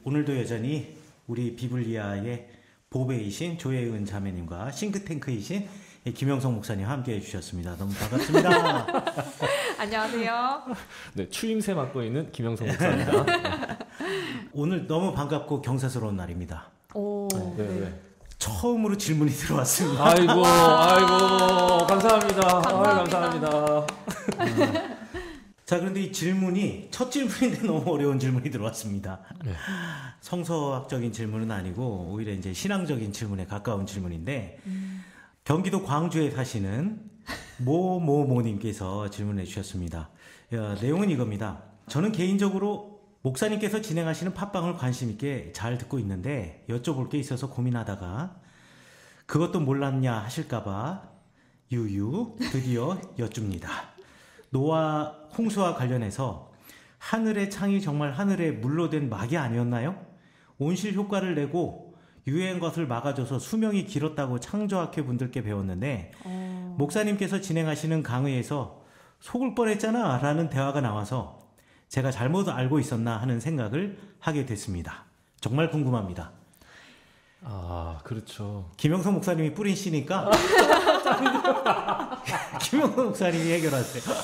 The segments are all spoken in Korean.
오늘도 여전히 우리 비블리아의 보배이신 조혜은 자매님과 싱크탱크이신 김영성 목사님 함께 해주셨습니다. 너무 반갑습니다. 안녕하세요. 네, 추임새 맡고 있는 김영성 목사입니다. 오늘 너무 반갑고 경사스러운 날입니다. 오, 네. 처음으로 질문이 들어왔습니다. 아이고, 감사합니다. 감사합니다. 자, 그런데 이 질문이 첫 질문인데 너무 어려운 질문이 들어왔습니다. 네. 성서학적인 질문은 아니고 오히려 이제 신앙적인 질문에 가까운 질문인데 경기도 광주에 사시는 모모모님께서 질문해 주셨습니다. 내용은 이겁니다. 저는 개인적으로 목사님께서 진행하시는 팟빵을 관심 있게 잘 듣고 있는데 여쭤볼 게 있어서 고민하다가 그것도 몰랐냐 하실까봐 유유 드디어 여쭙니다. 노아 홍수와 관련해서 하늘의 창이 정말 하늘에 물로 된 막이 아니었나요? 온실 효과를 내고 유해한 것을 막아줘서 수명이 길었다고 창조학회 분들께 배웠는데 목사님께서 진행하시는 강의에서 속을 뻔했잖아 라는 대화가 나와서 제가 잘못 알고 있었나 하는 생각을 하게 됐습니다. 정말 궁금합니다. 아, 그렇죠. 김영성 목사님이 뿌린 씨니까 김영성 목사님이 해결하세요.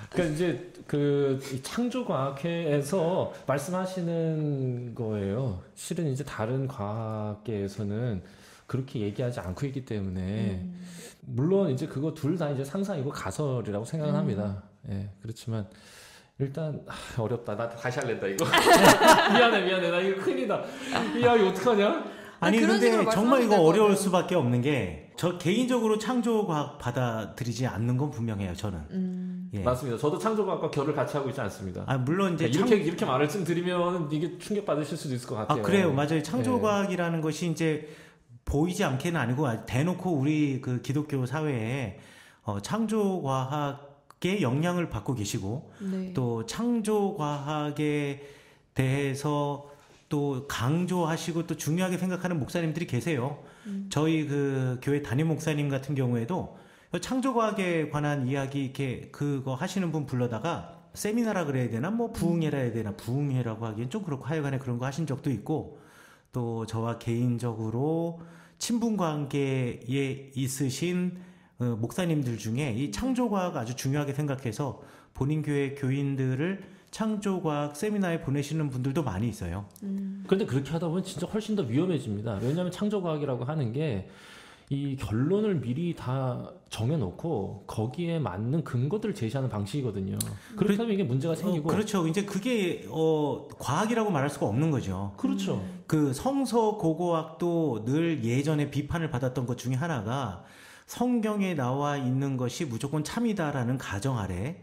그러니까 이제 그 창조과학회에서 말씀하시는 거예요. 실은 이제 다른 과학계에서는 그렇게 얘기하지 않고 있기 때문에 물론 이제 그거 둘 다 이제 상상이고 가설이라고 생각은 합니다. 예, 그렇지만 일단 어렵다. 나 다시 할랜다 이거. 미안해. 나 이거 큰일이다. 야, 이거 어떡하냐? 아니 근데 정말 이거 어려울 수밖에 없는 게 저 개인적으로 창조과학 받아들이지 않는 건 분명해요. 저는. 예. 맞습니다. 저도 창조과학과 결을 같이 하고 있지 않습니다. 아, 물론 이제 이렇게 말을 좀 드리면 이게 충격 받으실 수도 있을 것 같아요. 아, 그래요. 맞아요. 창조과학이라는 것이 이제 보이지 않게는 아니고 대놓고 우리 그 기독교 사회에 창조과학의 영향을 받고 계시고 또 창조과학에 대해서 또 강조하시고 또 중요하게 생각하는 목사님들이 계세요. 저희 그 교회 담임 목사님 같은 경우에도 창조과학에 관한 이야기 이렇게 그거 하시는 분 불러다가 세미나라 그래야 되나 뭐 부흥회라 해야 되나 부흥회라고 하기엔 좀 그렇고 하여간에 그런 거 하신 적도 있고 또 저와 개인적으로 친분 관계에 있으신 목사님들 중에 이 창조과학 아주 중요하게 생각해서 본인 교회 교인들을 창조과학 세미나에 보내시는 분들도 많이 있어요. 그런데 그렇게 하다 보면 진짜 훨씬 더 위험해집니다. 왜냐하면 창조과학이라고 하는 게 이 결론을 미리 다 정해놓고 거기에 맞는 근거들을 제시하는 방식이거든요. 그렇게 하면 이게 문제가 생기고. 그렇죠. 이제 그게 과학이라고 말할 수가 없는 거죠. 그렇죠. 그 성서 고고학도 늘 예전에 비판을 받았던 것 중에 하나가 성경에 나와 있는 것이 무조건 참이다라는 가정 아래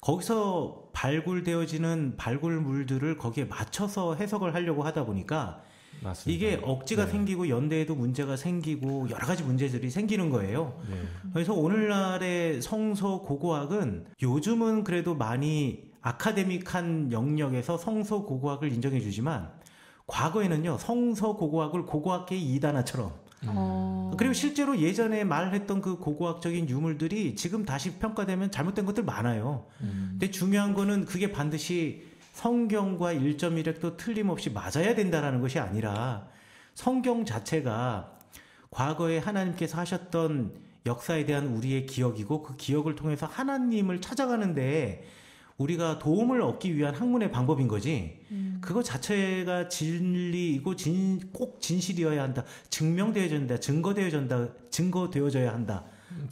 거기서 발굴되어지는 발굴물들을 거기에 맞춰서 해석을 하려고 하다 보니까 맞습니다. 이게 억지가 생기고 연대에도 문제가 생기고 여러 가지 문제들이 생기는 거예요. 그래서 오늘날의 성서 고고학은 요즘은 그래도 많이 아카데믹한 영역에서 성서 고고학을 인정해 주지만 과거에는요 성서 고고학을 고고학계의 이단화처럼 그리고 실제로 예전에 말했던 그 고고학적인 유물들이 지금 다시 평가되면 잘못된 것들 많아요. 근데 중요한 거는 그게 반드시 성경과 1.1획도 틀림없이 맞아야 된다라는 것이 아니라 성경 자체가 과거에 하나님께서 하셨던 역사에 대한 우리의 기억이고 그 기억을 통해서 하나님을 찾아가는데 우리가 도움을 얻기 위한 학문의 방법인 거지. 그거 자체가 진리이고 꼭 진실이어야 한다. 증명되어져야 한다. 증거되어져야 한다.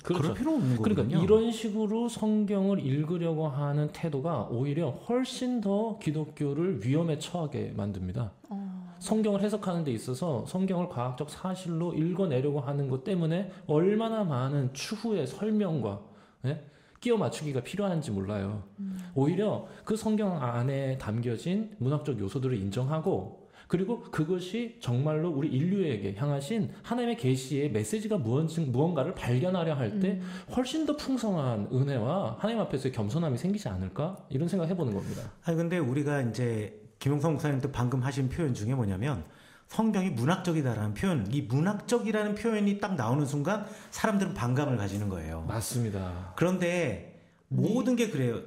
그렇죠. 그럴 필요 없는 거거든요. 그러니까 이런 식으로 성경을 읽으려고 하는 태도가 오히려 훨씬 더 기독교를 위험에 처하게 만듭니다. 성경을 해석하는 데 있어서 성경을 과학적 사실로 읽어내려고 하는 것 때문에 얼마나 많은 추후의 설명과 끼워 맞추기가 필요한지 몰라요. 오히려 그 성경 안에 담겨진 문학적 요소들을 인정하고 그리고 그것이 정말로 우리 인류에게 향하신 하나님의 계시의 메시지가 무언가를 발견하려 할 때 훨씬 더 풍성한 은혜와 하나님 앞에서의 겸손함이 생기지 않을까? 이런 생각 해보는 겁니다. 아니 근데 우리가 이제 김영성 목사님도 방금 하신 표현 중에 뭐냐면 성경이 문학적이다라는 표현, 이 문학적이라는 표현이 딱 나오는 순간 사람들은 반감을 가지는 거예요. 맞습니다. 그런데 모든 게 그래요.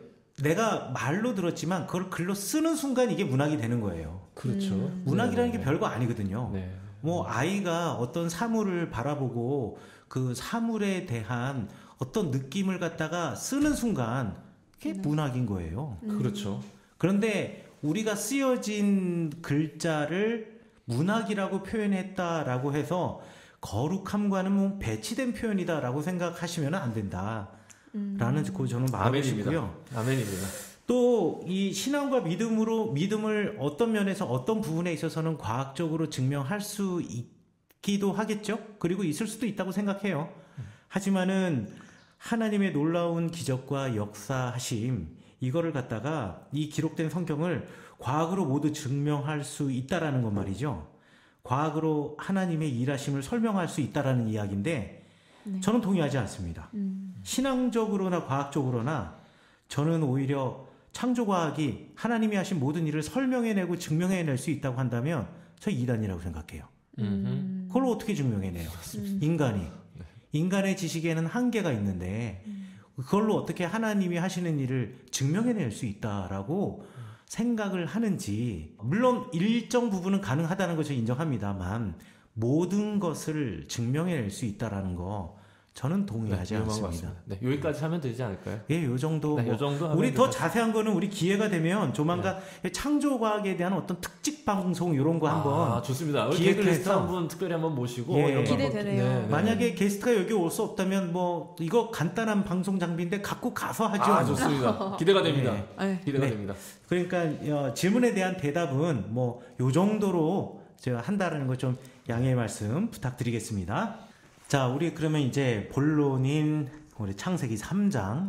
내가 말로 들었지만 그걸 글로 쓰는 순간 이게 문학이 되는 거예요. 그렇죠. 문학이라는 게 별거 아니거든요. 네. 뭐 아이가 어떤 사물을 바라보고 그 사물에 대한 어떤 느낌을 갖다가 쓰는 순간 그게 문학인 거예요. 그렇죠. 그런데 우리가 쓰여진 글자를 문학이라고 표현했다라고 해서 거룩함과는 뭐 배치된 표현이다라고 생각하시면 안 된다라는 그 저는 말하고 싶고요. 아멘입니다. 또 이 신앙과 믿음을 어떤 면에서 어떤 부분에 있어서는 과학적으로 증명할 수 있기도 하겠죠. 그리고 있을 수도 있다고 생각해요. 하지만은 하나님의 놀라운 기적과 역사하심 이거를 갖다가 이 기록된 성경을 과학으로 모두 증명할 수 있다라는 것 말이죠. 과학으로 하나님의 일하심을 설명할 수 있다라는 이야기인데 네. 저는 동의하지 않습니다. 신앙적으로나 과학적으로나 저는 오히려 창조과학이 하나님이 하신 모든 일을 설명해내고 증명해낼 수 있다고 한다면 저 이단이라고 생각해요. 그걸 어떻게 증명해내요? 인간의 지식에는 한계가 있는데 그걸로 어떻게 하나님이 하시는 일을 증명해낼 수 있다라고 생각을 하는지, 물론 일정 부분은 가능하다는 것을 인정합니다만 모든 것을 증명해낼 수 있다라는 거 저는 동의하지 않습니다. 네, 여기까지 하면 되지 않을까요? 예, 요 정도. 네, 요 정도 하면 우리 더 자세한 거는 우리 기회가 되면 조만간 창조과학에 대한 어떤 특집 방송 이런 거 한번 좋습니다. 기획을 게스트 해서 한분 특별히 한번 모시고 예. 이런 거 기대되네요. 한번, 만약에 게스트가 여기 올 수 없다면 뭐 이거 간단한 방송 장비인데 갖고 가서 하죠. 좋습니다. 기대가 됩니다. 네. 기대가 네. 됩니다. 그러니까 질문에 대한 대답은 뭐 요 정도로 제가 한다라는 거 좀 양해의 말씀 부탁드리겠습니다. 자, 우리 그러면 이제 본론인 우리 창세기 3장.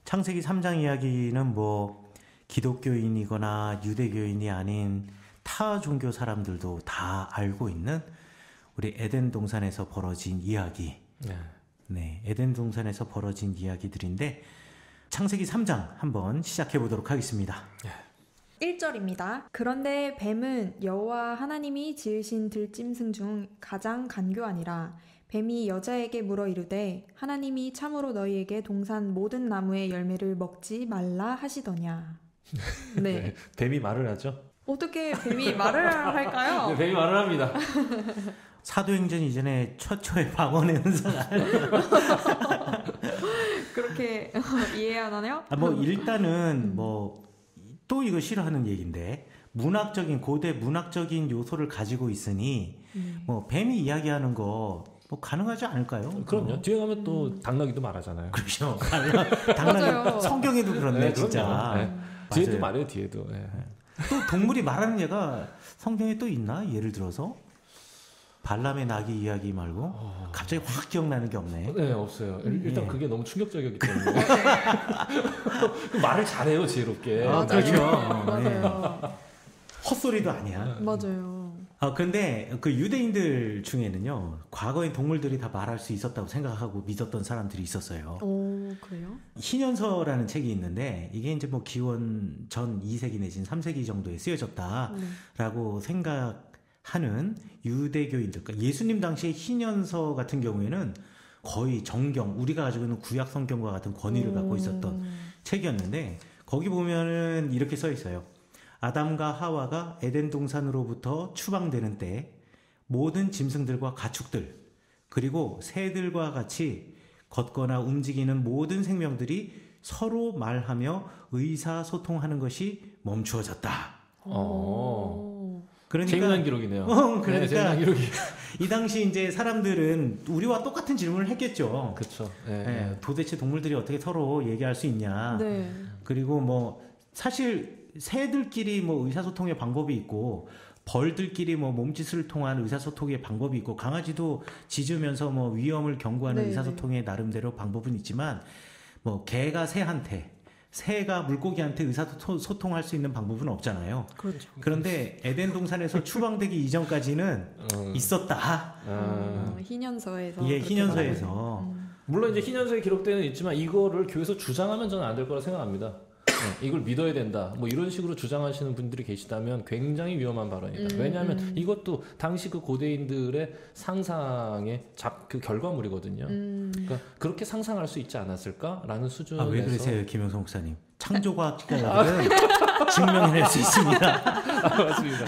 창세기 3장 이야기는 뭐 기독교인이거나 유대교인이 아닌 타 종교 사람들도 다 알고 있는 우리 에덴 동산에서 벌어진 이야기. 네, 에덴 동산에서 벌어진 이야기들인데 창세기 3장 한번 시작해 보도록 하겠습니다. 1절입니다. 그런데 뱀은 여호와 하나님이 지으신 들짐승 중 가장 간교하니라. 뱀이 여자에게 물어 이르되 하나님이 참으로 너희에게 동산 모든 나무의 열매를 먹지 말라 하시더냐. 네. 뱀이 말을 하죠. 어떻게 뱀이 말을 할까요? 네, 뱀이 말을 합니다. 사도행전 이전에 최초의 방언의 은사가 그렇게 이해해야 하나요? 뭐 일단은 뭐 또 이거 싫어하는 얘기인데 고대 문학적인 요소를 가지고 있으니 뭐 뱀이 이야기하는 거 뭐 가능하지 않을까요? 그럼요. 뒤에 가면 또 당나귀도 말하잖아요. 그렇죠. 맞아요. 당나귀 성경에도 그렇네, 네, 진짜. 네. 뒤에도 말해요, 뒤에도. 네. 또 동물이 말하는 예가 성경에 또 있나? 예를 들어서 발람의 나귀 이야기 말고 갑자기 확 기억나는 게 없네. 네, 없어요. 일단 예. 그게 너무 충격적이었기 때문에. 말을 잘해요, 지혜롭게. 맞아요. 그렇죠. 맞아요. 헛소리도 아니야. 맞아요. 근데 그 유대인들 중에는요, 과거의 동물들이 다 말할 수 있었다고 생각하고 믿었던 사람들이 있었어요. 오, 그래요? 희년서라는 책이 있는데, 이게 이제 뭐 기원 전 2세기 내지는 3세기 정도에 쓰여졌다라고 생각하는 유대교인들, 그러니까 예수님 당시의 희년서 같은 경우에는 거의 정경, 우리가 가지고 있는 구약 성경과 같은 권위를 갖고 있었던 책이었는데, 거기 보면은 이렇게 써 있어요. 아담과 하와가 에덴 동산으로부터 추방되는 때 모든 짐승들과 가축들 그리고 새들과 같이 걷거나 움직이는 모든 생명들이 서로 말하며 의사소통하는 것이 멈추어졌다. 그러니까 재미난 기록이네요. 그러니까 네, 재미난 기록이. 이 당시 이제 사람들은 우리와 똑같은 질문을 했겠죠. 그렇죠. 도대체 동물들이 어떻게 서로 얘기할 수 있냐. 네. 그리고 뭐 사실 새들끼리 뭐 의사소통의 방법이 있고 벌들끼리 뭐 몸짓을 통한 의사소통의 방법이 있고 강아지도 짖으면서 뭐 위험을 경고하는 네, 의사소통의 나름대로 방법은 있지만 뭐 개가 새가 물고기한테 의사소통할 수 있는 방법은 없잖아요. 그렇죠. 그런데 에덴 동산에서 추방되기 이전까지는 있었다. 희년서에서. 예, 그렇게 희년서에서. 물론 이제 희년서에 기록되는 있지만 이거를 교회에서 주장하면 저는 안 될 거라 생각합니다. 이걸 믿어야 된다. 뭐 이런 식으로 주장하시는 분들이 계시다면 굉장히 위험한 발언이다. 왜냐하면 이것도 당시 그 고대인들의 상상의 그 결과물이거든요. 그러니까 그렇게 상상할 수 있지 않았을까라는 수준에서. 왜 그러세요, 김영성 목사님? 창조과학자들은 증명해낼 수 있습니다. 맞습니다.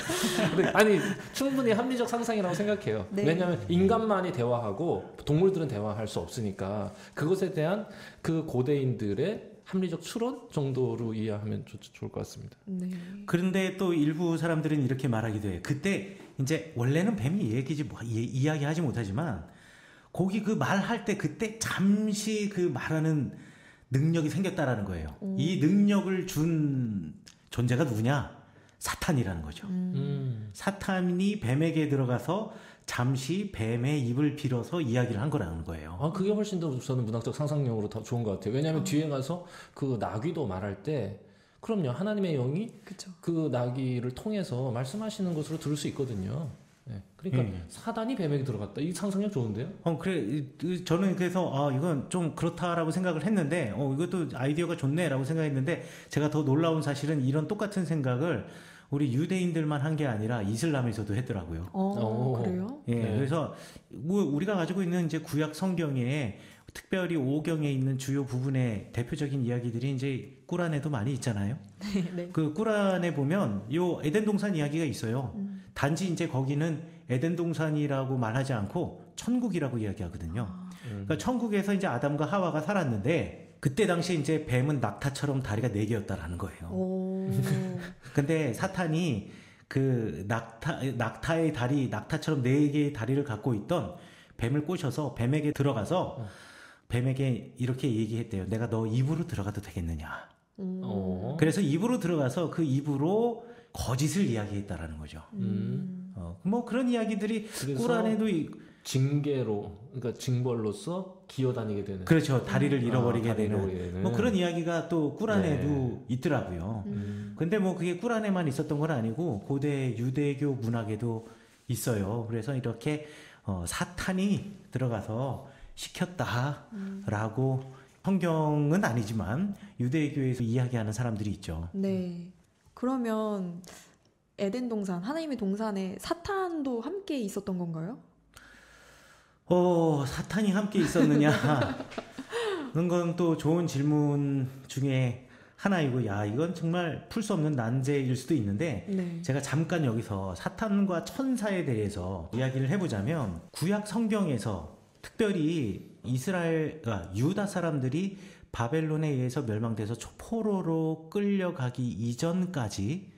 근데 아니 충분히 합리적 상상이라고 생각해요. 네. 왜냐하면 인간만이 대화하고 동물들은 대화할 수 없으니까 그것에 대한 그 고대인들의 합리적 추론 정도로 이해하면 좋을 것 같습니다. 네. 그런데 또 일부 사람들은 이렇게 말하기도 해요. 그때 이제 원래는 뱀이 이야기하지 못하지만 거기 그 말할 때 그때 잠시 그 말하는 능력이 생겼다라는 거예요. 이 능력을 준 존재가 누구냐? 사탄이라는 거죠. 사탄이 뱀에게 들어가서 잠시 뱀의 입을 빌어서 이야기를 한 거라는 거예요. 그게 훨씬 더 저는 문학적 상상력으로 더 좋은 것 같아요. 왜냐하면 뒤에 가서 그 나귀도 말할 때 그럼요. 하나님의 영이 그쵸. 그 나귀를 통해서 말씀하시는 것으로 들을 수 있거든요. 네. 그러니까 사단이 뱀에게 들어갔다. 이 상상력 좋은데요? 그래. 저는 그래서 이건 좀 그렇다라고 생각을 했는데 이것도 아이디어가 좋네라고 생각했는데 제가 더 놀라운 사실은 이런 똑같은 생각을 우리 유대인들만 한 게 아니라 이슬람에서도 했더라고요. 그래요? 예. 네. 그래서 뭐 우리가 가지고 있는 이제 구약 성경에 특별히 5경에 있는 주요 부분의 대표적인 이야기들이 이제 꾸란에도 많이 있잖아요. 네. 그 꾸란에 보면 요 에덴 동산 이야기가 있어요. 단지 이제 거기는 에덴 동산이라고 말하지 않고 천국이라고 이야기하거든요. 그러니까 천국에서 이제 아담과 하와가 살았는데 그때 당시에 이제 뱀은 낙타처럼 다리가 4개였다라는 거예요. 근데 사탄이 그 낙타의 다리, 낙타처럼 4개의 다리를 갖고 있던 뱀을 꼬셔서 뱀에게 들어가서 뱀에게 이렇게 얘기했대요. 내가 너 입으로 들어가도 되겠느냐. 그래서 입으로 들어가서 그 입으로 거짓을 이야기했다라는 거죠. 뭐 그런 이야기들이 꾸란에도 징계로, 그러니까 징벌로서 기어다니게 되는. 그렇죠. 다리를 잃어버리게 되는. 뭐 그런 이야기가 또 꾸란에도 있더라고요. 근데 뭐 그게 꾸란에만 있었던 건 아니고 고대 유대교 문학에도 있어요. 그래서 이렇게 사탄이 들어가서 시켰다라고 성경은 아니지만 유대교에서 이야기하는 사람들이 있죠. 네. 그러면 에덴 동산, 하나님의 동산에 사탄도 함께 있었던 건가요? 사탄이 함께 있었느냐? 그런 건 또 좋은 질문 중에 하나이고, 이건 정말 풀 수 없는 난제일 수도 있는데, 네. 제가 잠깐 여기서 사탄과 천사에 대해서 이야기를 해보자면, 구약 성경에서 특별히 유다 사람들이 바벨론에 의해서 멸망돼서 포로로 끌려가기 이전까지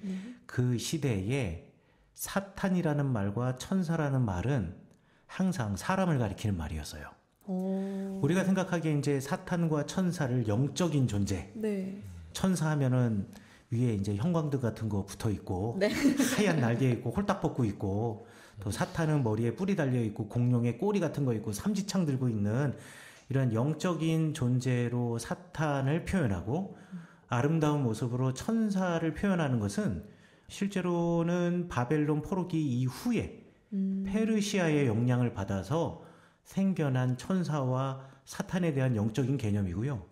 그 시대에 사탄이라는 말과 천사라는 말은 항상 사람을 가리키는 말이었어요. 우리가 생각하기에 이제 사탄과 천사를 영적인 존재. 네. 천사 하면은 위에 이제 형광등 같은 거 붙어 있고, 네. 하얀 날개 있고, 홀딱 벗고 있고, 또 사탄은 머리에 뿔이 달려 있고, 공룡의 꼬리 같은 거 있고, 삼지창 들고 있는 이런 영적인 존재로 사탄을 표현하고, 아름다운 모습으로 천사를 표현하는 것은 실제로는 바벨론 포로기 이후에 페르시아의 영향을 받아서 생겨난 천사와 사탄에 대한 영적인 개념이고요.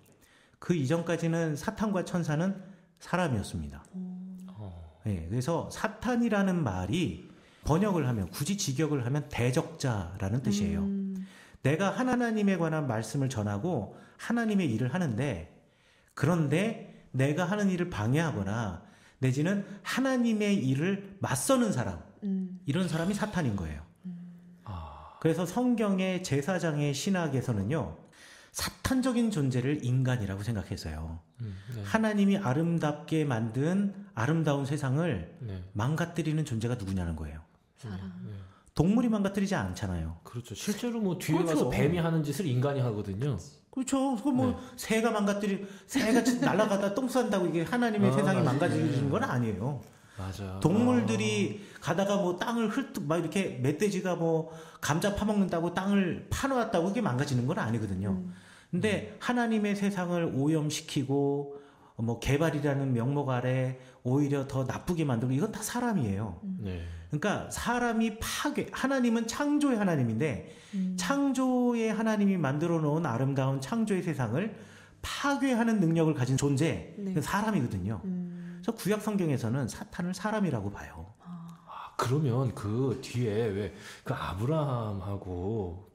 그 이전까지는 사탄과 천사는 사람이었습니다. 네, 그래서 사탄이라는 말이 번역을 하면, 굳이 직역을 하면 대적자라는 뜻이에요. 내가 하나님에 관한 말씀을 전하고 하나님의 일을 하는데, 그런데 내가 하는 일을 방해하거나 내지는 하나님의 일을 맞서는 사람, 이런 사람이 사탄인 거예요. 그래서 성경의 제사장의 신학에서는요, 사탄적인 존재를 인간이라고 생각했어요. 네. 하나님이 아름답게 만든 아름다운 세상을 네. 망가뜨리는 존재가 누구냐는 거예요. 사람. 동물이 망가뜨리지 않잖아요. 그렇죠. 실제로 뭐 뒤에 그렇죠. 가서 뱀이 하는 짓을 인간이 하거든요. 그렇죠. 그 뭐 새가 날아가다 똥 싼다고 이게 하나님의 세상이 망가지는 건 아니에요. 맞아. 동물들이 가다가 뭐 땅을 막 이렇게 멧돼지가 뭐 감자 파먹는다고 땅을 파놓았다고 이게 망가지는 건 아니거든요. 근데 하나님의 세상을 오염시키고 뭐 개발이라는 명목 아래 오히려 더 나쁘게 만들고, 이건 다 사람이에요. 네. 그러니까 사람이 하나님은 창조의 하나님인데 창조의 하나님이 만들어 놓은 아름다운 창조의 세상을 파괴하는 능력을 가진 존재, 네. 사람이거든요. 그래서 구약 성경에서는 사탄을 사람이라고 봐요. 그러면 그 뒤에 왜 그 아브라함하고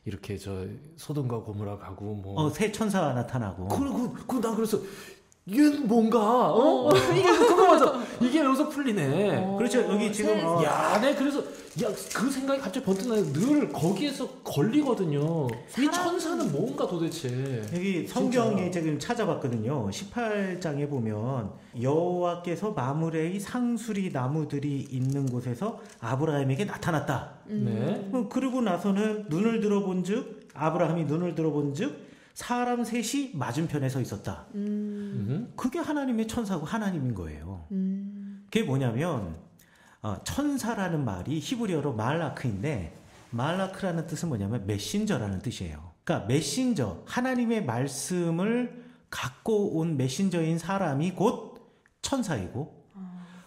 이렇게 소돔과 고모라 가고 뭐 새 천사 나타나고. 나 그래서 얘는 뭔가 그거 맞아. 이게 여기서 풀리네. 그렇죠. 여기 지금 네 그래서 그 생각이 갑자기 번뜩 나요. 늘 거기에서 걸리거든요. 이 천사는 뭔가 도대체. 여기 성경에 지금 찾아봤거든요. 18장에 보면 여호와께서 마므레의 상수리 나무들이 있는 곳에서 아브라함에게 나타났다. 네. 그러고 나서는 아브라함이 눈을 들어본즉 사람 셋이 맞은편에 서 있었다. 그게 하나님의 천사고 하나님인 거예요. 그게 뭐냐면 천사라는 말이 히브리어로 말라크인데 말라크라는 뜻은 뭐냐면 메신저라는 뜻이에요. 그러니까 메신저, 하나님의 말씀을 갖고 온 메신저인 사람이 곧 천사이고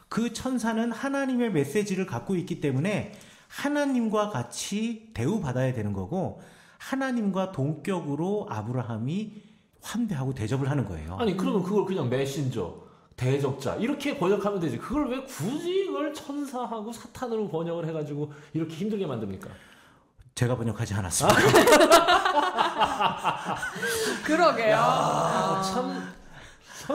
그 천사는 하나님의 메시지를 갖고 있기 때문에 하나님과 같이 대우받아야 되는 거고 하나님과 동격으로 아브라함이 환대하고 대접을 하는 거예요. 아니 그러면 그걸 그냥 메신저, 대적자 이렇게 번역하면 되지. 그걸 왜 굳이 이걸 천사하고 사탄으로 번역을 해가지고 이렇게 힘들게 만듭니까? 제가 번역하지 않았습니다. 그러게요.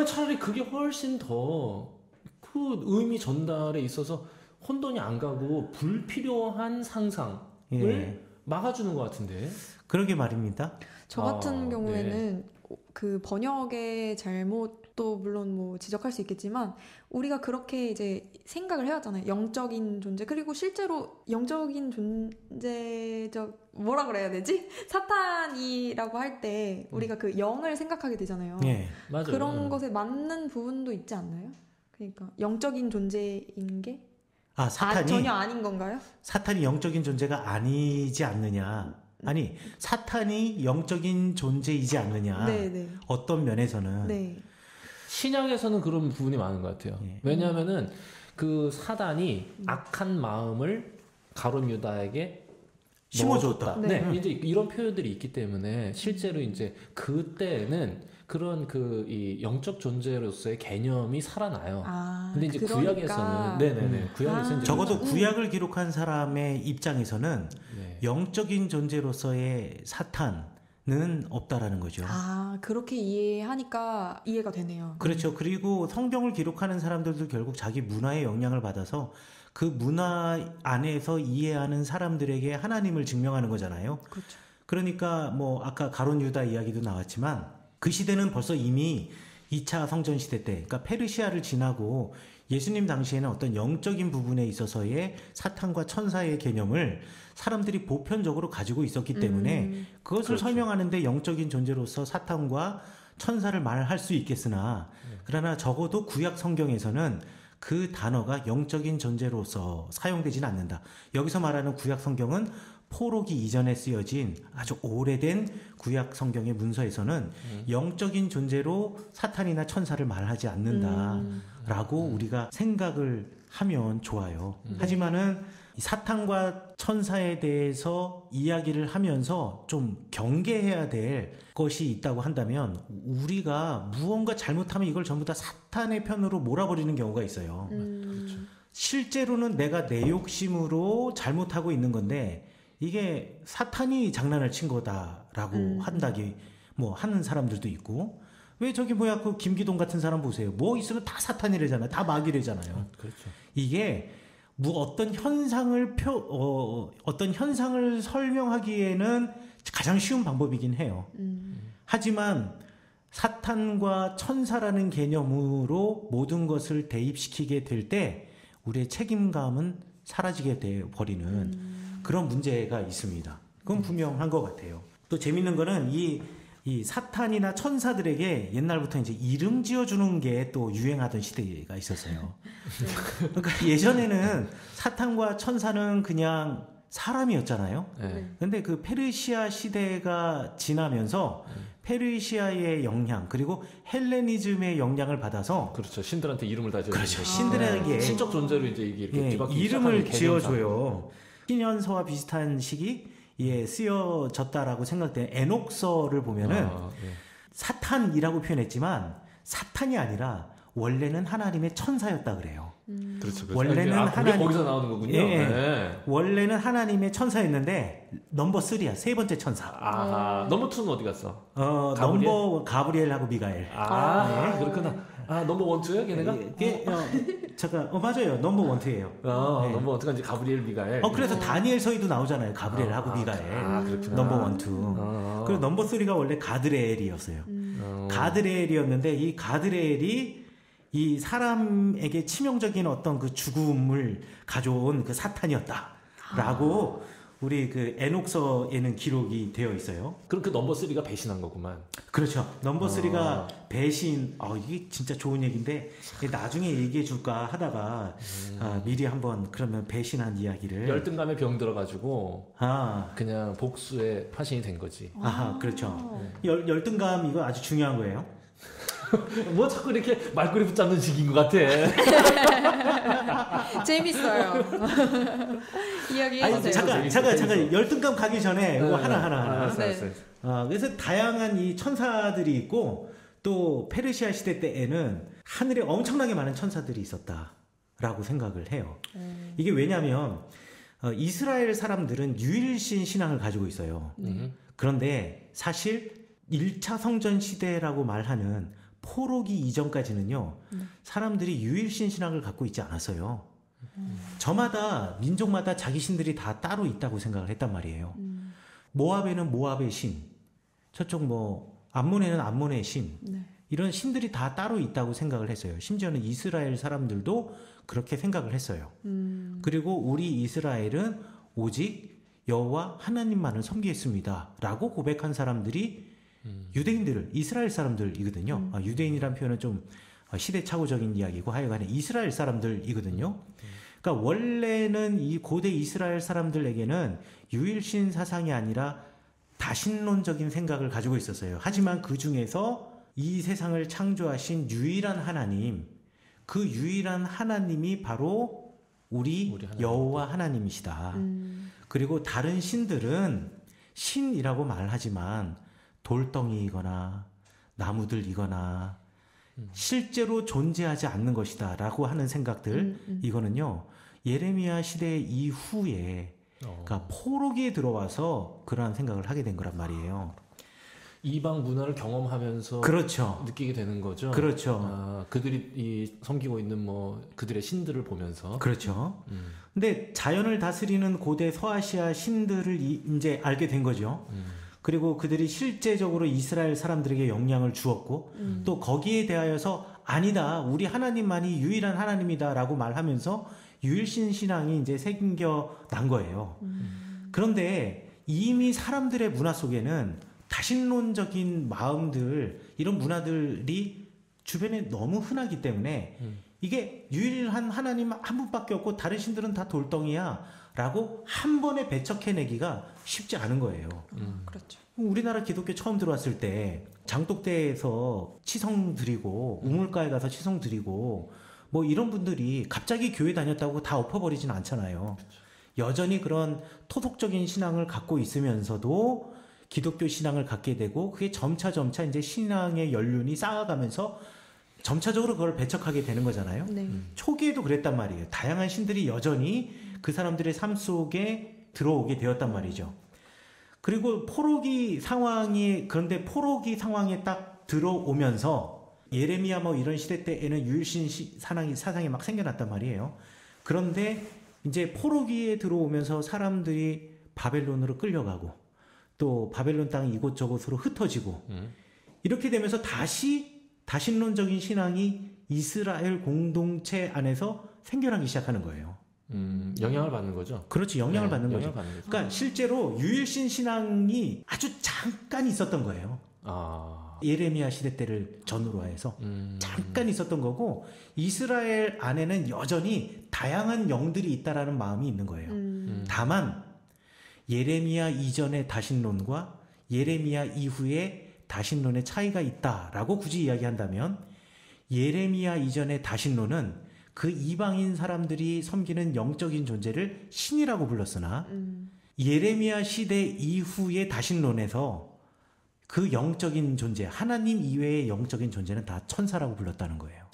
차라리 그게 훨씬 더 그 의미 전달에 있어서 혼돈이 안 가고 불필요한 상상을 막아주는 것 같은데. 그러게 말입니다. 저 같은 경우에는 그 번역의 잘못도 물론 뭐 지적할 수 있겠지만 우리가 그렇게 이제 생각을 해왔잖아요. 영적인 존재 그리고 실제로 영적인 존재적 뭐라 그래야 되지? 사탄이라고 할 때 우리가 그 영을 생각하게 되잖아요. 맞아요. 그런 것에 맞는 부분도 있지 않나요? 그러니까 영적인 존재인 게 사탄이 전혀 아닌 건가요? 사탄이 영적인 존재가 아니지 않느냐? 아니 사탄이 영적인 존재이지 않느냐? 네네. 어떤 면에서는 네. 신약에서는 그런 부분이 많은 것 같아요. 왜냐하면은 그 사단이 악한 마음을 가룟 유다에게 심어줬다. 네, 이제 이런 표현들이 있기 때문에 실제로 이제 그때는 그런 이 영적 존재로서의 개념이 살아나요. 근데 이제 그러니까. 구약에서는 구약에서는 적어도 구약을 기록한 사람의 입장에서는 영적인 존재로서의 사탄은 없다라는 거죠. 그렇게 이해하니까 이해가 되네요. 그렇죠. 그리고 성경을 기록하는 사람들도 결국 자기 문화의 영향을 받아서 그 문화 안에서 이해하는 사람들에게 하나님을 증명하는 거잖아요. 그렇죠. 그러니까 뭐 아까 가룟 유다 이야기도 나왔지만 그 시대는 벌써 이미 2차 성전 시대 때, 그러니까 페르시아를 지나고 예수님 당시에는 어떤 영적인 부분에 있어서의 사탄과 천사의 개념을 사람들이 보편적으로 가지고 있었기 때문에 그것을 설명하는데 영적인 존재로서 사탄과 천사를 말할 수 있겠으나 그러나 적어도 구약 성경에서는 그 단어가 영적인 존재로서 사용되지는 않는다. 여기서 말하는 구약 성경은 포로기 이전에 쓰여진 아주 오래된 구약 성경의 문서에서는 영적인 존재로 사탄이나 천사를 말하지 않는다라고 우리가 생각을 하면 좋아요. 하지만은 사탄과 천사에 대해서 이야기를 하면서 좀 경계해야 될 것이 있다고 한다면 우리가 무언가 잘못하면 이걸 전부 다 사탄의 편으로 몰아버리는 경우가 있어요. 그렇죠. 실제로는 내가 내 욕심으로 잘못하고 있는 건데 이게 사탄이 장난을 친 거다라고 한다기 뭐 하는 사람들도 있고 왜 저기 뭐야 그 김기동 같은 사람 보세요. 뭐 있으면 다 사탄이래잖아요. 다 마귀래잖아요. 그렇죠. 이게 뭐 어떤 현상을 설명하기에는 가장 쉬운 방법이긴 해요. 하지만 사탄과 천사라는 개념으로 모든 것을 대입시키게 될 때 우리의 책임감은 사라지게 돼 버리는 그런 문제가 있습니다. 그건 분명한 것 같아요. 또 재밌는 거는 이 사탄이나 천사들에게 옛날부터 이제 이름 지어주는 게 또 유행하던 시대가 있었어요. 그러니까 예전에는 사탄과 천사는 그냥 사람이었잖아요. 근데 그 페르시아 시대가 지나면서 페르시아의 영향 그리고 헬레니즘의 영향을 받아서 그렇죠. 신들한테 이름을 다 지어주는 그렇죠. 신들에게 신적 존재로 이제 이렇게 뒤바뀌기 이름을 지어줘요. 신현서와 비슷한 시기에 쓰여졌다라고 생각되는 에녹서를 보면은 사탄이라고 표현했지만 사탄이 아니라 원래는 하나님의 천사였다 그래요. 그렇죠. 원래는 하나님 거기서 나오는 거군요. 예, 네. 원래는 하나님의 천사였는데 넘버 3야. 세 번째 천사. 아하. 넘버 2는 어디 갔어? 넘버 가브리엘하고 미가엘. 네. 그렇구나. 넘버 1, 2야 걔네가? 잠깐, 맞아요. 넘버 1, 2예요. 네. 넘버 1가 이제 가브리엘, 미가엘. 그래서 다니엘서에도 나오잖아요. 가브리엘하고 미가엘. 그렇구나. 넘버 1, 2. 그리고 넘버 3가 원래 가드레엘이었어요. 가드레엘이었는데 이 가드레엘이 이 사람에게 치명적인 어떤 그 죽음을 가져온 그 사탄이었다라고 우리 그 에녹서에는 기록이 되어 있어요. 그럼 그 넘버 3가 배신한 거구만. 그렇죠. 넘버 3가 배신. 이게 진짜 좋은 얘기인데 나중에 얘기해 줄까 하다가 미리 한번 그러면 배신한 이야기를. 열등감에 병 들어가지고 그냥 복수의 화신이 된 거지. 그렇죠. 열등감 이거 아주 중요한 거예요. 뭐 자꾸 이렇게 말꼬리 붙잡는 식인 것 같아. 재밌어요. 이야기해주세요. 잠깐 열등감 가기 전에 이거 하나. 네. 그래서 다양한 이 천사들이 있고 또 페르시아 시대 때에는 하늘에 엄청나게 많은 천사들이 있었다라고 생각을 해요. 이게 왜냐하면 이스라엘 사람들은 유일신 신앙을 가지고 있어요. 그런데 사실 1차 성전 시대라고 말하는 포로기 이전까지는요, 사람들이 유일신 신앙을 갖고 있지 않았어요. 저마다, 민족마다 자기 신들이 다 따로 있다고 생각을 했단 말이에요. 모압에는 모압의 신, 저쪽 암몬에는 암몬의 신, 이런 신들이 다 따로 있다고 생각을 했어요. 심지어는 이스라엘 사람들도 그렇게 생각을 했어요. 그리고 우리 이스라엘은 오직 여호와 하나님만을 섬기겠습니다 라고 고백한 사람들이 유대인들, 이스라엘 사람들이거든요. 유대인이란 표현은 좀 시대착오적인 이야기고 하여간에 이스라엘 사람들이거든요. 그러니까 원래는 이 고대 이스라엘 사람들에게는 유일신 사상이 아니라 다신론적인 생각을 가지고 있었어요. 하지만 그 중에서 이 세상을 창조하신 유일한 하나님, 그 유일한 하나님이 바로 우리 여호와 하나님이시다. 그리고 다른 신들은 신이라고 말하지만 돌덩이이거나 나무들이거나 실제로 존재하지 않는 것이다 라고 하는 생각들, 이거는요 예레미야 시대 이후에 그러니까 포로기에 들어와서 그러한 생각을 하게 된 거란 말이에요. 이방 문화를 경험하면서 그렇죠. 느끼게 되는 거죠. 그렇죠. 그들이 섬기고 있는 그들의 신들을 보면서. 그렇죠. 근데 자연을 다스리는 고대 서아시아 신들을 이제 알게 된 거죠. 그리고 그들이 실제적으로 이스라엘 사람들에게 영향을 주었고 또 거기에 대하여서 아니다, 우리 하나님만이 유일한 하나님이다 라고 말하면서 유일신 신앙이 이제 생겨난 거예요. 그런데 이미 사람들의 문화 속에는 다신론적인 마음들, 이런 문화들이 주변에 너무 흔하기 때문에 이게 유일한 하나님 한 분밖에 없고 다른 신들은 다 돌덩이야 라고 한 번에 배척해내기가 쉽지 않은 거예요. 그렇죠. 우리나라 기독교 처음 들어왔을 때 장독대에서 치성 드리고 우물가에 가서 치성 드리고 이런 분들이 갑자기 교회 다녔다고 다 엎어버리진 않잖아요. 여전히 그런 토속적인 신앙을 갖고 있으면서도 기독교 신앙을 갖게 되고 그게 점차 이제 신앙의 연륜이 쌓아가면서 점차적으로 그걸 배척하게 되는 거잖아요. 네. 초기에도 그랬단 말이에요. 다양한 신들이 여전히 그 사람들의 삶 속에 들어오게 되었단 말이죠. 그리고 그런데 포로기 상황에 딱 들어오면서 예레미야 이런 시대 때에는 유일신 사상이 막 생겨났단 말이에요. 그런데 이제 포로기에 들어오면서 사람들이 바벨론으로 끌려가고 또 바벨론 땅 이곳저곳으로 흩어지고 이렇게 되면서 다시 다신론적인 신앙이 이스라엘 공동체 안에서 생겨나기 시작하는 거예요. 영향을 받는 거죠. 그렇지, 영향을 받는 거죠. 그러니까 실제로 유일신 신앙이 아주 잠깐 있었던 거예요. 예레미야 시대 때를 전후로 해서 잠깐 있었던 거고 이스라엘 안에는 여전히 다양한 영들이 있다라는 마음이 있는 거예요. 다만 예레미야 이전의 다신론과 예레미야 이후의 다신론의 차이가 있다라고 굳이 이야기한다면 예레미야 이전의 다신론은 그 이방인 사람들이 섬기는 영적인 존재를 신이라고 불렀으나 예레미야 시대 이후의 다신론에서 그 영적인 존재, 하나님 이외의 영적인 존재는 다 천사라고 불렀다는 거예요.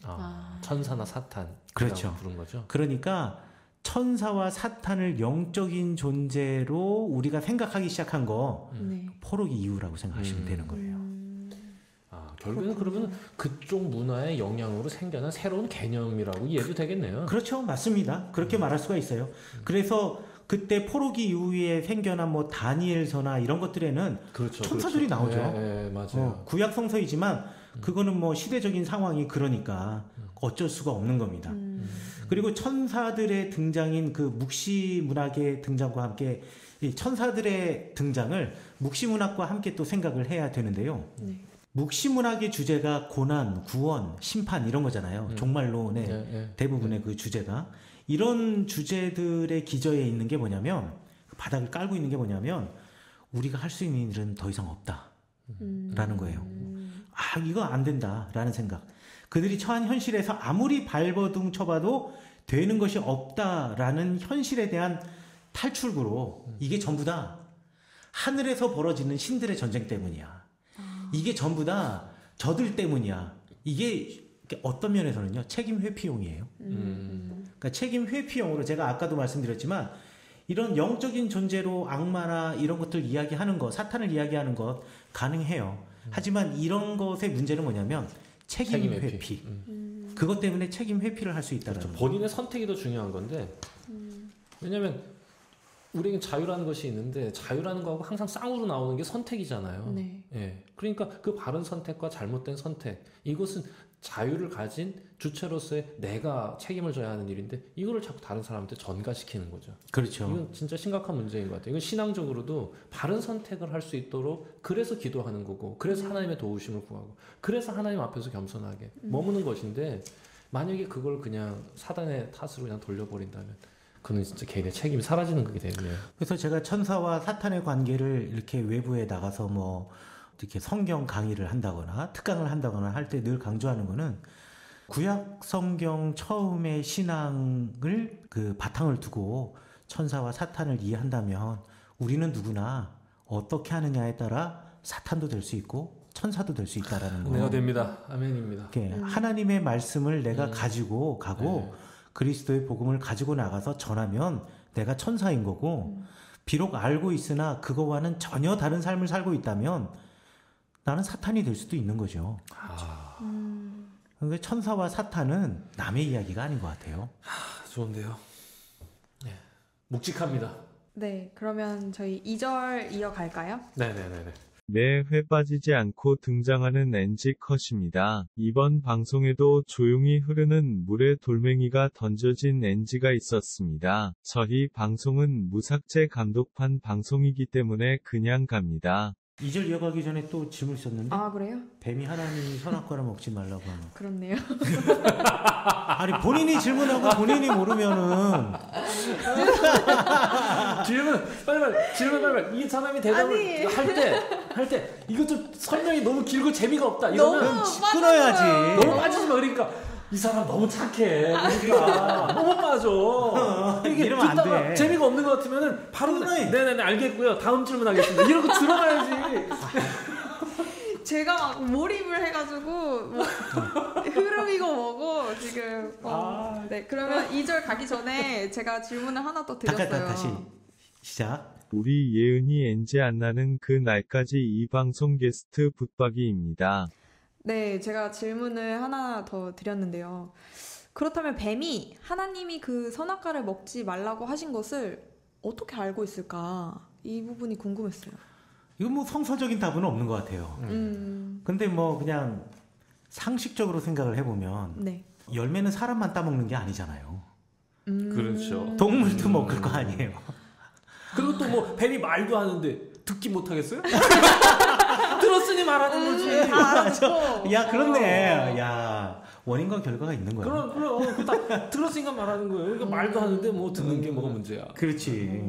천사나 사탄. 그렇죠. 부른 거죠. 그러니까 천사와 사탄을 영적인 존재로 우리가 생각하기 시작한 거 네. 포로기 이후라고 생각하시면 되는 거예요. 결국에는 그러면 그쪽 문화의 영향으로 생겨난 새로운 개념이라고 이해도 되겠네요. 그렇죠. 맞습니다. 그렇게 말할 수가 있어요. 그래서 그때 포로기 이후에 생겨난 뭐 다니엘서나 이런 것들에는 그렇죠, 천사들이 나오죠. 네, 맞아요. 구약 성서이지만 그거는 뭐 시대적인 상황이 그러니까 어쩔 수가 없는 겁니다. 그리고 천사들의 등장인 그 묵시 문학의 등장과 함께 이 천사들의 등장을 묵시 문학과 함께 또 생각을 해야 되는데요. 네. 묵시 문학의 주제가 고난, 구원, 심판 이런 거잖아요. 종말론의 대부분의 그 주제가 이런 주제들의 기저에 있는 게 뭐냐면 바닥을 깔고 있는 게 뭐냐면 우리가 할 수 있는 일은 더 이상 없다라는 거예요. 이거 안 된다라는 생각. 그들이 처한 현실에서 아무리 발버둥 쳐봐도 되는 것이 없다라는 현실에 대한 탈출구로 이게 전부 다 하늘에서 벌어지는 신들의 전쟁 때문이야. 이게 전부 다 저들 때문이야. 이게 어떤 면에서는요, 책임 회피용이에요. 그러니까 책임 회피용으로 제가 아까도 말씀드렸지만 이런 영적인 존재로 악마나 이런 것들 이야기하는 것, 사탄을 이야기하는 것 가능해요. 하지만 이런 것의 문제는 뭐냐면 책임 회피. 그것 때문에 책임 회피를 할 수 있다는 그렇죠. 거. 본인의 선택이 더 중요한 건데 왜냐하면 우리에겐 자유라는 것이 있는데 자유라는 거하고 항상 쌍으로 나오는 게 선택이잖아요. 네. 예. 그러니까 그 바른 선택과 잘못된 선택 이것은 자유를 가진 주체로서의 내가 책임을 져야 하는 일인데 이거를 자꾸 다른 사람한테 전가시키는 거죠. 그렇죠. 이건 진짜 심각한 문제인 것 같아요. 이건 신앙적으로도 바른 선택을 할 수 있도록 그래서 기도하는 거고 그래서 하나님의 도우심을 구하고 그래서 하나님 앞에서 겸손하게 머무는 것인데 만약에 그걸 그냥 사단의 탓으로 그냥 돌려버린다면 그는 진짜 개인의 책임이 사라지는 거게 되네요. 그래서 제가 천사와 사탄의 관계를 이렇게 외부에 나가서 뭐 이렇게 성경 강의를 한다거나 특강을 한다거나 할 때 늘 강조하는 거는 구약 성경 처음의 신앙을 그 바탕을 두고 천사와 사탄을 이해한다면 우리는 누구나 어떻게 하느냐에 따라 사탄도 될 수 있고 천사도 될 수 있다라는 거. 내가 됩니다. 아멘입니다. 하나님의 말씀을 내가 가지고 가고 그리스도의 복음을 가지고 나가서 전하면 내가 천사인 거고 비록 알고 있으나 그거와는 전혀 다른 삶을 살고 있다면 나는 사탄이 될 수도 있는 거죠. 그러니까 천사와 사탄은 남의 이야기가 아닌 것 같아요. 좋은데요. 네. 묵직합니다. 네, 그러면 저희 2절 이어갈까요? 네네네네. 매 회 빠지지 않고 등장하는 NG 컷입니다. 이번 방송에도 조용히 흐르는 물에 돌멩이가 던져진 NG가 있었습니다. 저희 방송은 무삭제 감독판 방송이기 때문에 그냥 갑니다. 2절 이어가기 전에 또 질문 있었는데 그래요? 뱀이 하나님이 선악과를 먹지 말라고 하는. 그렇네요. 아니 본인이 질문하고 본인이 모르면은 질문 빨리 이 사람이 대답을 할 때 이거 좀 설명이 너무 길고 재미가 없다 이러면 끊어야지. 너무 빠지지 마. 그러니까 이 사람 너무 착해. 그러니까 너무 빠져. 이게 이러면 안 듣다가 돼. 재미가 없는 것 같으면은 바로 끊어야지. 네네네 알겠고요. 다음 질문하겠습니다. 이러고 들어가야지. 제가 막 몰입을 해가지고 뭐 흐름이고 뭐고 지금 네, 그러면 2절 가기 전에 제가 질문을 하나 또 드렸어요. 다시 시작. 우리 예은이 NG 안 나는 그 날까지 이 방송 게스트 붙박이입니다. 네, 제가 질문을 하나 더 드렸는데요. 그렇다면 뱀이 하나님이 그 선악과를 먹지 말라고 하신 것을 어떻게 알고 있을까? 이 부분이 궁금했어요. 이건 뭐 성서적인 답은 없는 것 같아요. 근데 뭐 그냥 상식적으로 생각을 해보면 네. 열매는 사람만 따먹는 게 아니잖아요. 그렇죠. 동물도 먹을 거 아니에요. 그리고 또 뭐 뱀이 말도 하는데 듣기 못하겠어요? 들었으니 말하는 거지. 맞아. 야 그렇네. 야 원인과 결과가 있는 거야. 그럼 다 들었으니까 말하는 거예요. 그러니까 말도 하는데 뭐 듣는 게 뭐가 문제야. 그렇지.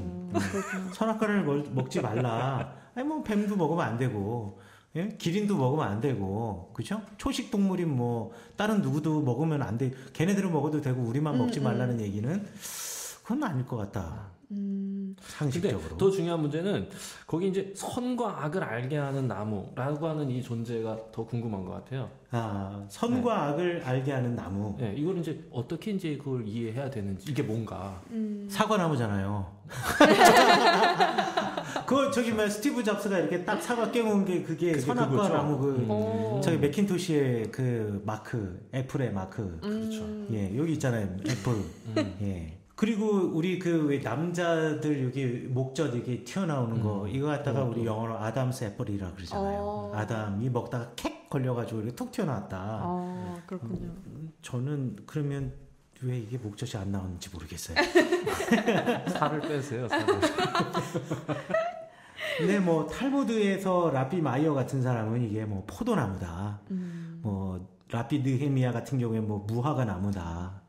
선악과를 먹지 말라. 아니 뭐 뱀도 먹으면 안 되고, 예? 기린도 먹으면 안 되고, 그렇죠? 초식 동물인 뭐 다른 누구도 먹으면 안 돼. 걔네들은 먹어도 되고 우리만 먹지 말라는 얘기는 그건 아닐 것 같다. 상식적으로. 근데 더 중요한 문제는 거기 이제 선과 악을 알게 하는 나무라고 하는 이 존재가 더 궁금한 것 같아요. 아, 선과 악을 알게 하는 나무. 네, 이걸 이제 어떻게 이제 그걸 이해해야 되는지 이게 뭔가. 사과나무잖아요. 그 저기 뭐 스티브 잡스가 이렇게 딱 사과 깨문 게 그게 선악과 그거죠. 나무 저기 맥킨토시의 그 마크, 애플의 마크. 그렇죠. 예, 여기 있잖아요. 애플. 예. 그리고 우리 그 왜 남자들 여기 목젖 이렇게 튀어나오는 거 이거 갖다가 우리 영어로 아담스 애플이라 그러잖아요. 아담이 먹다가 캑 걸려가지고 이렇게 툭 튀어나왔다. 그렇군요. 저는 그러면 왜 이게 목젖이 안 나오는지 모르겠어요. 살을 빼세요. 살을. 근데 뭐 탈무드에서 라비 마이어 같은 사람은 이게 뭐 포도나무다. 뭐 라비 느헤미야 같은 경우에 뭐 무화과 나무다.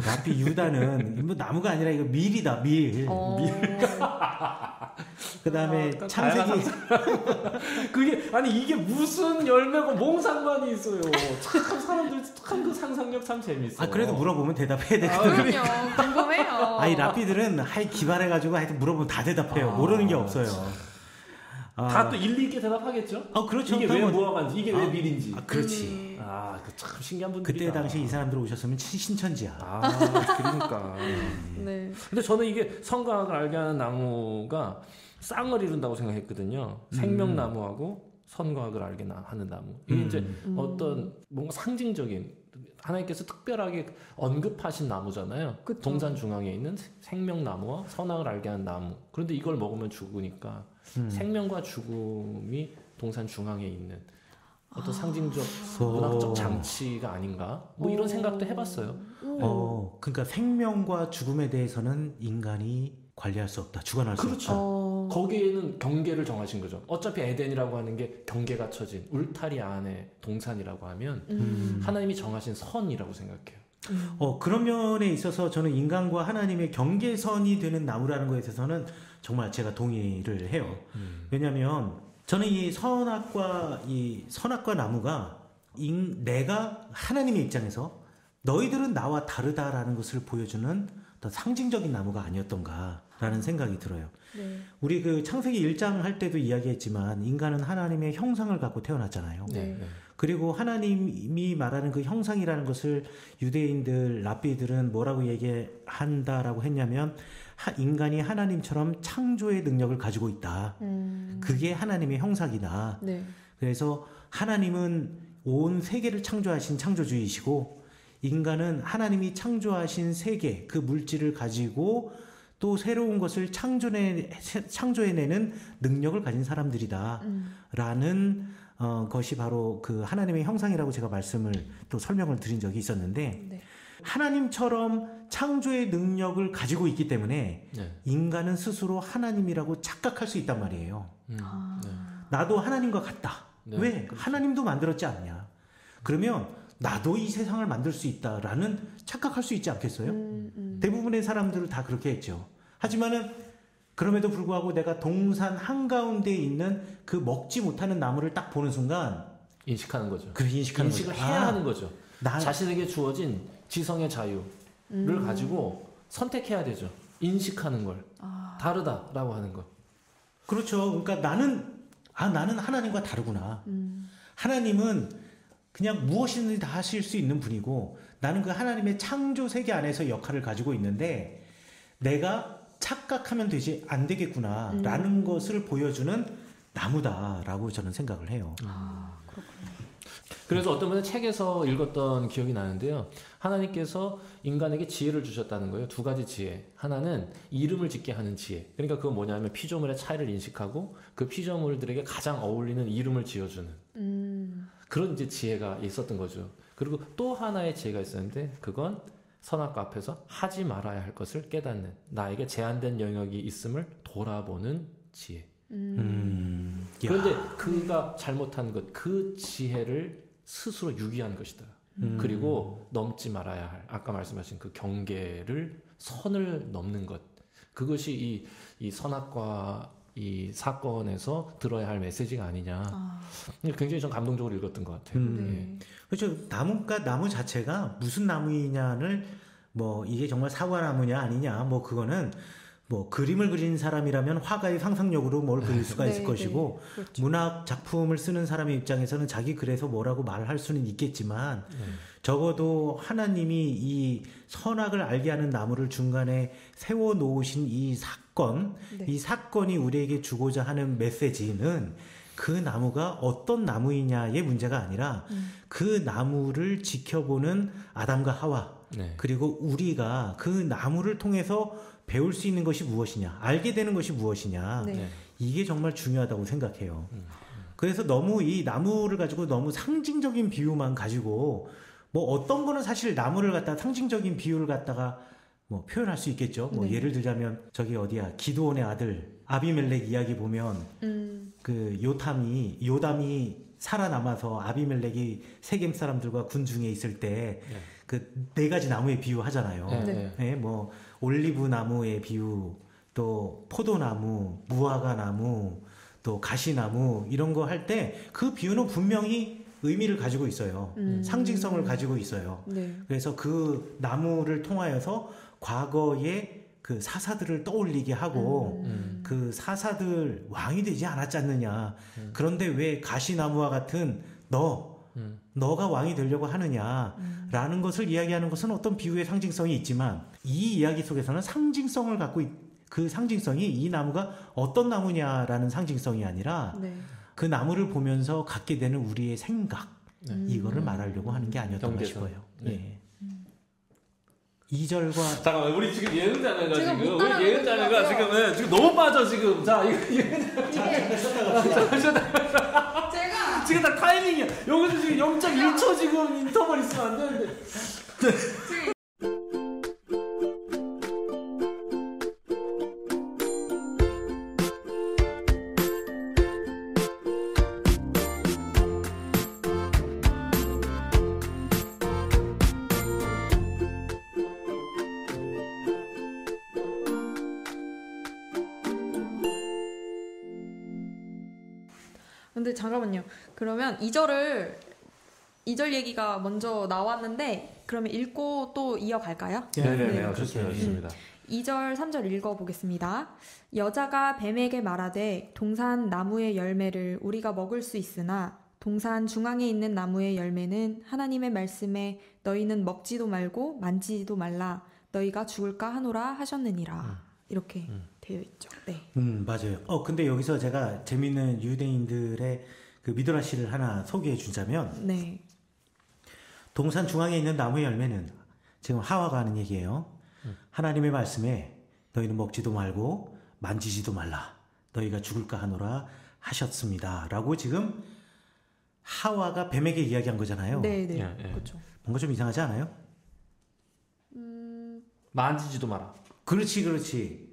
라비 유다는 뭐 나무가 아니라 이거 밀이다, 밀. 그 다음에 창세기. 그게, 아니, 이게 무슨 열매고 뭔 상관이 있어요. 참, 사람들 참 그 상상력 참 재밌어. 아, 그래도 물어보면 대답해야 되거든요. 그럼요. 궁금해요. 아니, 라비들은 하이 기발해가지고 하여튼 물어보면 다 대답해요. 모르는 게 없어요. 다 또 일리 있게 대답하겠죠? 그렇죠. 이게 왜 무화과인지, 이게 왜 밀인지. 그렇지. 그 참 신기한 분들이다. 그때 당시 이 사람들 오셨으면 신천지야. 그러니까. 네. 근데 저는 이게 선과 악을 알게 하는 나무가 쌍을 이룬다고 생각했거든요. 생명나무하고 선과 악을 알게 하는 나무. 이게 이제 어떤 뭔가 상징적인 하나님께서 특별하게 언급하신 나무잖아요. 그쵸. 동산 중앙에 있는 생명나무와 선악을 알게 하는 나무. 그런데 이걸 먹으면 죽으니까 생명과 죽음이 동산 중앙에 있는 어떤 상징적 문학적 장치가 아닌가? 뭐 이런 생각도 해봤어요. 그러니까 생명과 죽음에 대해서는 인간이 관리할 수 없다. 주관할 수 그렇죠. 없다. 거기에는 경계를 정하신 거죠. 어차피 에덴이라고 하는 게 경계가 쳐진 울타리 안에 동산이라고 하면 하나님이 정하신 선이라고 생각해요. 그런 면에 있어서 저는 인간과 하나님의 경계선이 되는 나무라는 것에 대해서는 정말 제가 동의를 해요. 왜냐하면 저는 이 선악과 나무가 내가 하나님의 입장에서 너희들은 나와 다르다라는 것을 보여주는 어떤 상징적인 나무가 아니었던가라는 생각이 들어요. 네. 우리 그 창세기 1장 할 때도 이야기했지만 인간은 하나님의 형상을 갖고 태어났잖아요. 네. 그리고 하나님이 말하는 그 형상이라는 것을 유대인들, 랍비들은 뭐라고 얘기한다라고 했냐면 인간이 하나님처럼 창조의 능력을 가지고 있다. 그게 하나님의 형상이다. 네. 그래서 하나님은 온 세계를 창조하신 창조주이시고 인간은 하나님이 창조하신 세계, 그 물질을 가지고 또 새로운 것을 창조해내는 능력을 가진 사람들이다. 라는 것이 바로 그 하나님의 형상이라고 제가 말씀을 또 설명을 드린 적이 있었는데 네. 하나님처럼 창조의 능력을 가지고 있기 때문에 인간은 스스로 하나님이라고 착각할 수 있단 말이에요. 나도 하나님과 같다. 왜? 그렇죠. 하나님도 만들었지 않냐. 그러면 나도 이 세상을 만들 수 있다라는 착각할 수 있지 않겠어요? 대부분의 사람들은 다 그렇게 했죠. 하지만은 그럼에도 불구하고 내가 동산 한가운데 있는 그 먹지 못하는 나무를 딱 보는 순간 인식하는 거죠. 인식을 해야 하는 거죠. 나 자신에게 주어진 지성의 자유를 가지고 선택해야 되죠. 인식하는 걸. 다르다라고 하는 거. 그렇죠. 그러니까 나는 하나님과 다르구나. 하나님은 그냥 무엇이든지 다 하실 수 있는 분이고 나는 그 하나님의 창조 세계 안에서 역할을 가지고 있는데 내가 착각하면 안 되겠구나 라는 것을 보여주는 나무다라고 저는 생각을 해요. 그렇군요. 그래서 어떤 분은 책에서 읽었던 기억이 나는데요. 하나님께서 인간에게 지혜를 주셨다는 거예요. 두 가지 지혜. 하나는 이름을 짓게 하는 지혜. 그러니까 그건 뭐냐면 피조물의 차이를 인식하고 그 피조물들에게 가장 어울리는 이름을 지어주는 그런 이제 지혜가 있었던 거죠. 그리고 또 하나의 지혜가 있었는데 그건 선악과 앞에서 하지 말아야 할 것을 깨닫는 나에게 제한된 영역이 있음을 돌아보는 지혜. 그런데 그가 잘못한 것, 그 지혜를 스스로 유기한 것이다. 그리고 넘지 말아야 할 아까 말씀하신 그 경계를 선을 넘는 것. 그것이 이 선악과 이 사건에서 들어야 할 메시지가 아니냐. 굉장히 좀 감동적으로 읽었던 것 같아요. 그렇죠. 나무 자체가 무슨 나무이냐를 뭐 이게 정말 사과나무냐 아니냐 뭐 그거는 뭐 그림을 그리는 사람이라면 화가의 상상력으로 뭘 그릴 수가 있을 네, 것이고 네, 그렇죠. 문학 작품을 쓰는 사람의 입장에서는 자기 글에서 뭐라고 말할 수는 있겠지만 적어도 하나님이 이 선악을 알게 하는 나무를 중간에 세워 놓으신 이 사건, 네. 이 사건이 우리에게 주고자 하는 메시지는 그 나무가 어떤 나무이냐의 문제가 아니라 그 나무를 지켜보는 아담과 하와 네. 그리고 우리가 그 나무를 통해서 배울 수 있는 것이 무엇이냐, 알게 되는 것이 무엇이냐, 네. 네. 이게 정말 중요하다고 생각해요. 그래서 너무 이 나무를 가지고 너무 상징적인 비유만 가지고 뭐 어떤 거는 사실 나무를 갖다가 상징적인 비유를 갖다가 뭐 표현할 수 있겠죠. 뭐 네. 예를 들자면 저기 어디야 기드온의 아들 아비멜렉 이야기 보면 그 요담이 살아남아서 아비멜렉이 세겜 사람들과 군중에 있을 때 그 네 가지 나무의 비유 하잖아요. 네. 네, 뭐 올리브 나무의 비유, 또 포도나무, 무화과 나무, 또 가시나무 이런 거 할 때 그 비유는 분명히 의미를 가지고 있어요. 상징성을 가지고 있어요. 네. 그래서 그 나무를 통하여서 과거의 그 사사들을 떠올리게 하고 그 사사들 왕이 되지 않았지 않느냐. 그런데 왜 가시나무와 같은 너가 왕이 되려고 하느냐라는 것을 이야기하는 것은 어떤 비유의 상징성이 있지만 이 이야기 속에서는 상징성을 갖고 그 상징성이 이 나무가 어떤 나무냐라는 상징성이 아니라 네. 그 나무를 보면서 갖게 되는 우리의 생각 이거를 말하려고 하는 게 아니었던가 경계선. 싶어요. 네. 예. 2절과 잠깐만 우리 지금 예은자매가 지금 지금 못 우리 따라가고 예은자매가 있는 지금 너무 빠져 지금. 자 이거 제가 지금 다 타이밍이야. 여기서 지금 0.1초 지금 인터벌 있으면 안 되는데. 근데 잠깐만요. 그러면 2절 얘기가 먼저 나왔는데 그러면 읽고 또 이어갈까요? 네네네. 좋습니다. 좋습니다. 2절, 3절 읽어보겠습니다. 여자가 뱀에게 말하되 동산 나무의 열매를 우리가 먹을 수 있으나 동산 중앙에 있는 나무의 열매는 하나님의 말씀에 너희는 먹지도 말고 만지지도 말라 너희가 죽을까 하노라 하셨느니라. 이렇게 되어 있죠. 네. 맞아요. 근데 여기서 제가 재밌는 유대인들의 그 미드라시를 하나 소개해 주자면 네. 동산 중앙에 있는 나무의 열매는 지금 하와가 하는 얘기예요. 하나님의 말씀에 너희는 먹지도 말고 만지지도 말라. 너희가 죽을까 하노라 하셨습니다. 라고 지금 하와가 뱀에게 이야기한 거잖아요. 네. 예, 예. 그렇죠. 뭔가 좀 이상하지 않아요? 만지지도 마라. 그렇지.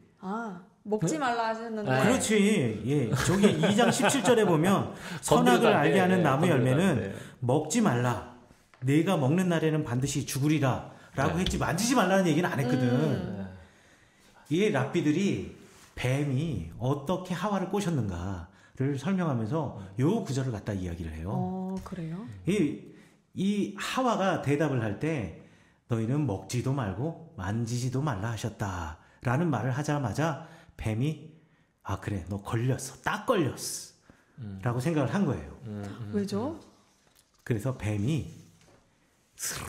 먹지 말라 하셨는데. 네. 그렇지. 예. 저기 2장 17절에 보면 선악을 알게 하는 나무 열매는 먹지 말라. 네가 먹는 날에는 반드시 죽으리라. 라고 했지 만지지 말라는 얘기는 안 했거든. 이 랍비들이 뱀이 어떻게 하와를 꼬셨는가를 설명하면서 요 구절을 갖다 이야기를 해요. 그래요? 이 하와가 대답을 할 때 너희는 먹지도 말고 만지지도 말라 하셨다. 라는 말을 하자마자 뱀이 그래 너 걸렸어. 딱 걸렸어. 라고 생각을 한 거예요. 왜죠? 그래서 뱀이 스르르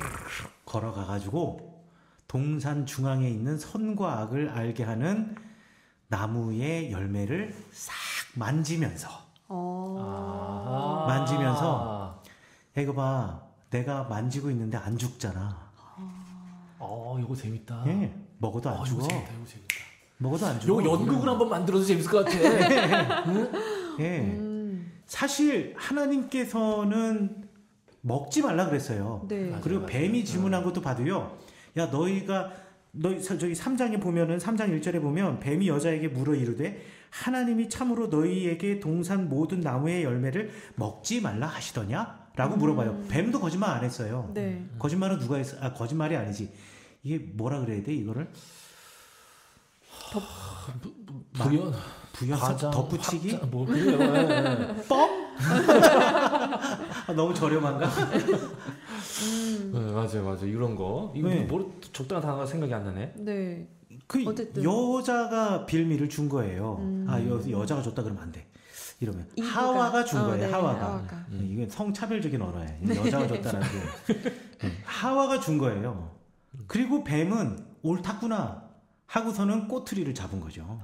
걸어가가지고 동산 중앙에 있는 선과 악을 알게 하는 나무의 열매를 싹 만지면서 야, 이거 봐 내가 만지고 있는데 안 죽잖아. 이거 재밌다. 예, 먹어도 안 죽어. 이거 재밌다. 먹어도 안 죽어. 이거 연극을 한번 만들어도 재밌을 것 같아. 예. 사실 하나님께서는 먹지 말라 그랬어요. 네. 그리고 뱀이 질문한 것도 봐도요. 야 저기 3장에 보면은 3장 1절에 보면 뱀이 여자에게 물어 이르되 하나님이 참으로 너희에게 동산 모든 나무의 열매를 먹지 말라 하시더냐? 라고 물어봐요. 뱀도 거짓말 안 했어요. 네. 거짓말은 누가 했어? 거짓말이 아니지. 이게 뭐라 그래야 돼 이거를? 부연 덧붙이기? 뭐 그래요. 뻥? 너무 저렴한가? 네, 맞아요. 이런 거. 이거 네. 뭐 적당한 단어가 생각이 안 나네. 네. 그 어쨌든. 여자가 빌미를 준 거예요. 여자가 줬다 그러면 안 돼. 이러면 이브가- 하와가 준 거예요. 네, 하와가. 이건 성차별적인 언어예요. 여자가 줬다라는 게. 하와가 준 거예요. 그리고 뱀은 옳았구나 하고서는 꼬투리를 잡은 거죠.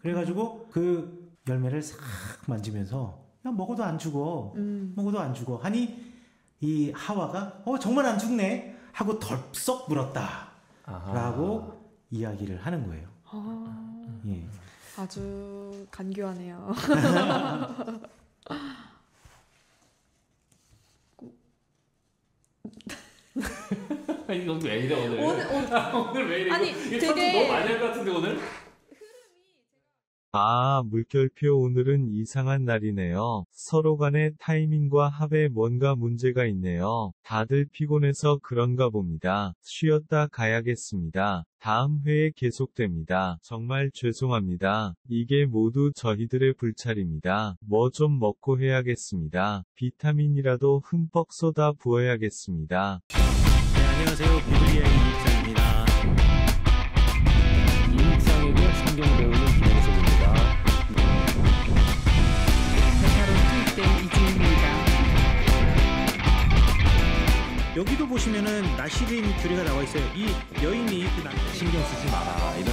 그래가지고 그 열매를 싹 만지면서 야, 먹어도 안 죽어. 먹어도 안 죽어. 하니 이 하와가 정말 안 죽네 하고 덜썩 물었다. 라고 이야기를 하는 거예요. 예. 아주 간교하네요. 이거 왜 이래 오늘? 오늘 왜 이래? 아니, 이거 되게- 너무 많이 할 것 같은데 오늘? 물결표 오늘은 이상한 날이네요. 서로 간의 타이밍과 합에 뭔가 문제가 있네요. 다들 피곤해서 그런가 봅니다. 쉬었다 가야겠습니다. 다음 회에 계속됩니다. 정말 죄송합니다. 이게 모두 저희들의 불찰입니다. 뭐 좀 먹고 해야겠습니다. 비타민이라도 흠뻑 쏟아 부어야겠습니다. 네, 안녕하세요. 비블리아의 이익상입니다. 이익상에게 성경 배우는 김영석입니다. 대타로 투입된 이지훈입니다. 여기도 보시면은 나시린 교리가 나와 있어요. 이 여인이 그 남자 신경 쓰지 마라. 이런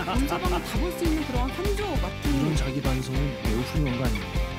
언제나 다 볼 수 있는 그런 한조 이런 같은 자기 반성은 매우 훌륭한 거 아닙니까?